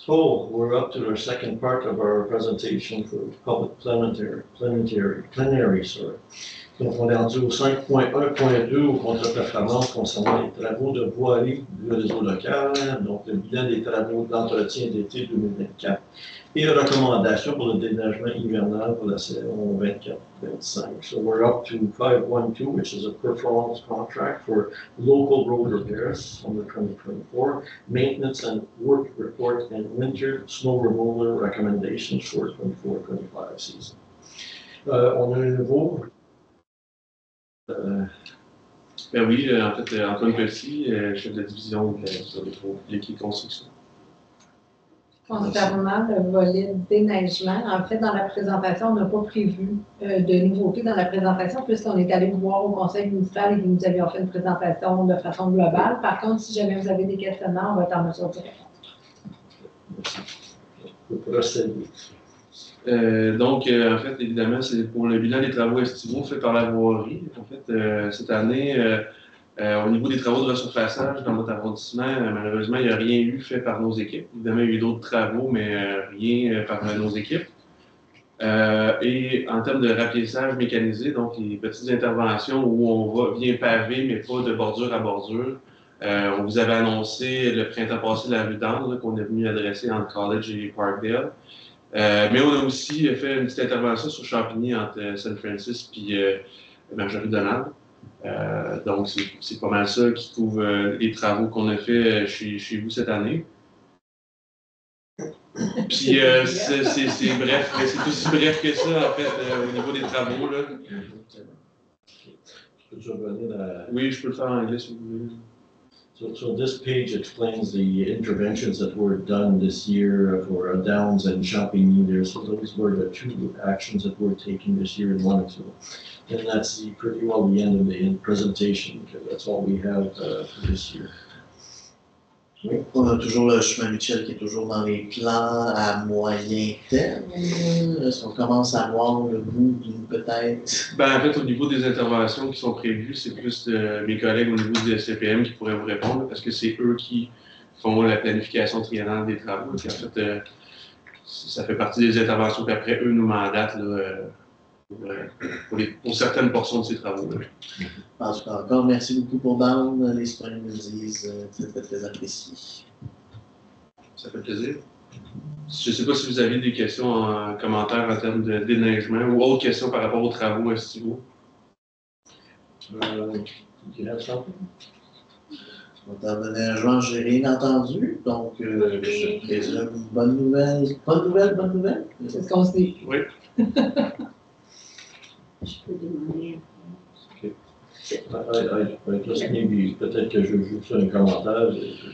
So we're up to our second part of our presentation for public plenary, sorry. Donc, on est rendu au 5.1.2 au contre-performance concernant les travaux de voirie du réseau local, donc le bilan des travaux d'entretien d'été 2024 et recommandations pour le déneigement hivernal pour la saison 24-25. So we're up to 5.1.2, which is a performance contract for local road repairs on the 2024, maintenance and work report and winter snow removal recommendations for 24-25 season. On a un nouveau. Ben oui, en fait, Antoine Petit, chef de division sur l'équipe construction. Concernant le volet déneigement, en fait, dans la présentation, on n'a pas prévu de nouveautés dans la présentation, puisqu'on est allé voir au conseil municipal et que nous avions fait une présentation de façon globale. Par contre, si jamais vous avez des questionnements, on va être en mesure de répondre. Procéder. Donc, en fait, évidemment, c'est pour le bilan des travaux estivaux faits par la voirie. En fait, cette année, au niveau des travaux de resurfaçage dans notre arrondissement, malheureusement, il n'y a rien eu fait par nos équipes. Évidemment, il y a eu d'autres travaux, mais rien par nos équipes. Et en termes de rapiessage mécanisé, donc les petites interventions où on vient paver, mais pas de bordure à bordure. On vous avait annoncé le printemps passé la rue d'Angle qu'on est venu adresser entre College et Parkdale. Mais on a aussi fait une petite intervention sur Champigny entre Saint Francis et Marjorie-Donald. Donc, c'est pas mal ça qui couvre les travaux qu'on a fait chez vous cette année. Puis, c'est bref, mais c'est aussi bref que ça, en fait, au niveau des travaux. Là. Oui, je peux le faire en anglais si vous voulez. So this page explains the interventions that were done this year for Downs and Champigny there. So those were the two actions that were taken this year in Lennoxville. And that's pretty well the end of the presentation, because that's all we have for this year. Oui. On a toujours le chemin Michel qui est toujours dans les plans à moyen terme. Est-ce qu'on commence à voir le bout d'une peut-être? Ben, en fait, au niveau des interventions qui sont prévues, c'est plus mes collègues au niveau du SCPM qui pourraient vous répondre, parce que c'est eux qui font la planification triennale des travaux. Puis, en fait, ça fait partie des interventions qu'après eux nous mandatent là, pour certaines portions de ces travaux-là. En tout cas, encore merci beaucoup pour Down. Les citoyens nous disent c'était très apprécié. Ça fait plaisir. Je ne sais pas si vous avez des questions en commentaire en termes de déneigement ou autres questions par rapport aux travaux estivaux. En termes de déneigement, je n'ai rien entendu. Donc, je présume bonne nouvelle. Bonne nouvelle. C'est ce qu'on se dit. Oui. Je peux demander. Maybe, peut-être que je veux juste un commentaire,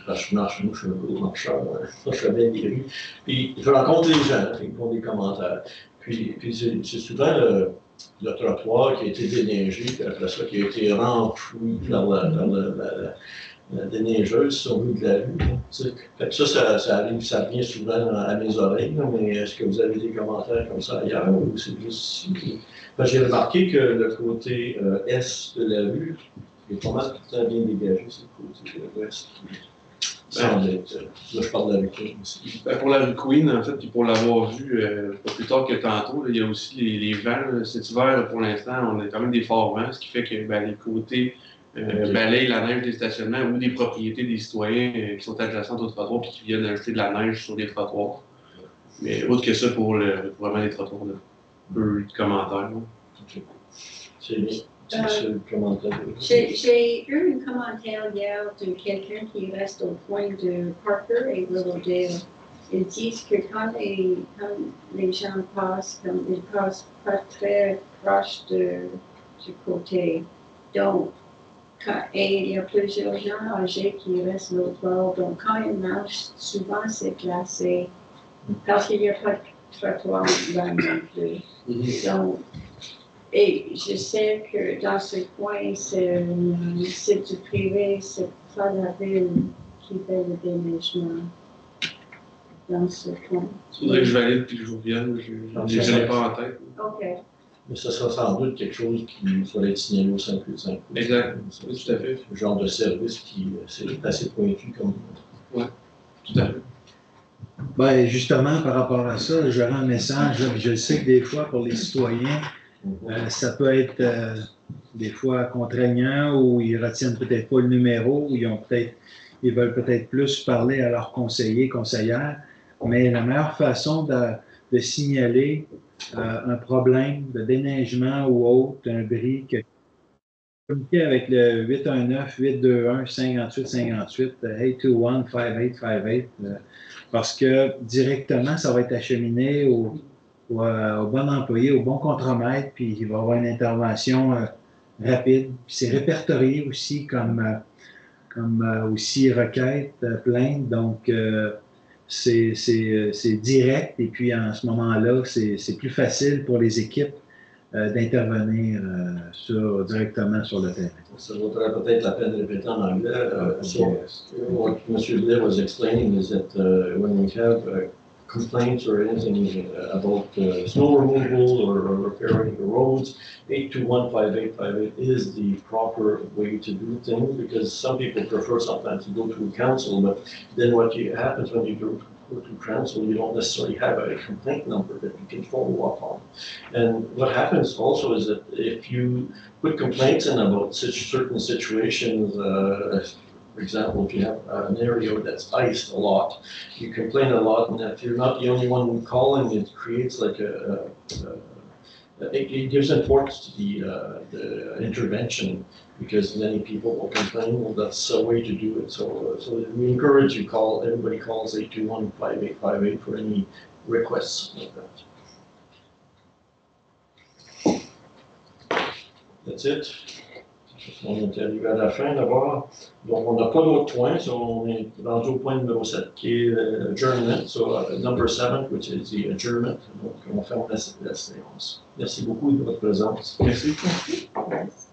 parce que je marche, moi je suis un gros marcheur, je fais bien des rues, puis je rencontre les gens, ils font des commentaires, puis c'est souvent le trottoir qui a été déneigé, puis après ça qui a été renfoui par la déneigeuse sur le bout de la rue. Fait que ça arrive, ça revient souvent à mes oreilles, mais est-ce que vous avez des commentaires comme ça ailleurs, ou c'est juste ici? J'ai remarqué que le côté est de la rue est pas mal tout le temps bien dégagé, c'est le côté ouest qui semble être. Là, je parle de la rue Queen aussi. Ben, pour la rue Queen, en fait, puis pour l'avoir vu pas plus tard que tantôt, là, il y a aussi les vents. Là, cet hiver, pour l'instant, on a quand même des forts vents, ce qui fait que les côtés balayent la neige des stationnements ou des propriétés des citoyens qui sont adjacentes au trottoir et qui viennent ajouter de la neige sur les trottoirs. Mais autre que ça, pour vraiment les trottoirs, là. Peu de commentaires. Okay. C'est le commentaire. J'ai eu un commentaire hier de quelqu'un qui reste au coin de Parker et Willowdale. Ils disent que quand les gens passent, ils passent pas très proche du côté. Donc, et il y a plusieurs gens âgés qui restent l'autre bord. Donc, quand ils marchent, souvent c'est glacé parce qu'il n'y a pas de trottoir là non plus. Donc, et je sais que dans ce coin, c'est du privé, c'est pas la ville qui fait le déneigement dans ce coin. Il faudrait que je valide puis que je revienne, je ne l'ai pas en tête. OK. Mais ça sera sans doute quelque chose qu'il faudrait être signalé au 585. Exact, oui, tout à fait. Le genre de service qui est assez pointu comme. Oui, tout à fait. Ben, justement, par rapport à ça, j'aurais un message. Je sais que des fois, pour les citoyens, ça peut être des fois contraignant ou ils retiennent peut-être pas le numéro ou ils veulent peut-être plus parler à leurs conseillers, conseillères. Mais la meilleure façon de signaler un problème de déneigement ou autre, un bris, communiquer avec le 819-821-5858, 821-5858, parce que directement, ça va être acheminé au bon employé, au bon contremaître, puis il va y avoir une intervention rapide. Puis c'est répertorié aussi comme aussi requête, plainte, donc c'est direct, et puis en ce moment-là, c'est plus facile pour les équipes d'intervenir directement sur le terrain. Ça vaudrait peut-être la peine de répéter en anglais. So, what M. Blair was explaining is that when we have complaints or anything about snow removal or repairing the roads, 821-5858 is the proper way to do things, because some people prefer sometimes to go through council, but then what happens when you go to council, you don't necessarily have a complaint number that you can follow up on. And what happens also is that if you put complaints in about certain situations, for example, if you have an area that's iced a lot, you complain a lot, and if you're not the only one calling, it creates like it gives importance to the intervention, because many people will complain. Well, that's a way to do it. So we encourage you everybody calls 821-5858 for any requests like that. That's it. On est arrivé à la fin d'abord. Donc, on n'a pas d'autres points. So on est rendu au point numéro 7 qui est adjournment. So, number 7, which is the adjournment. Donc, on ferme la séance. Merci beaucoup de votre présence. Merci. Merci.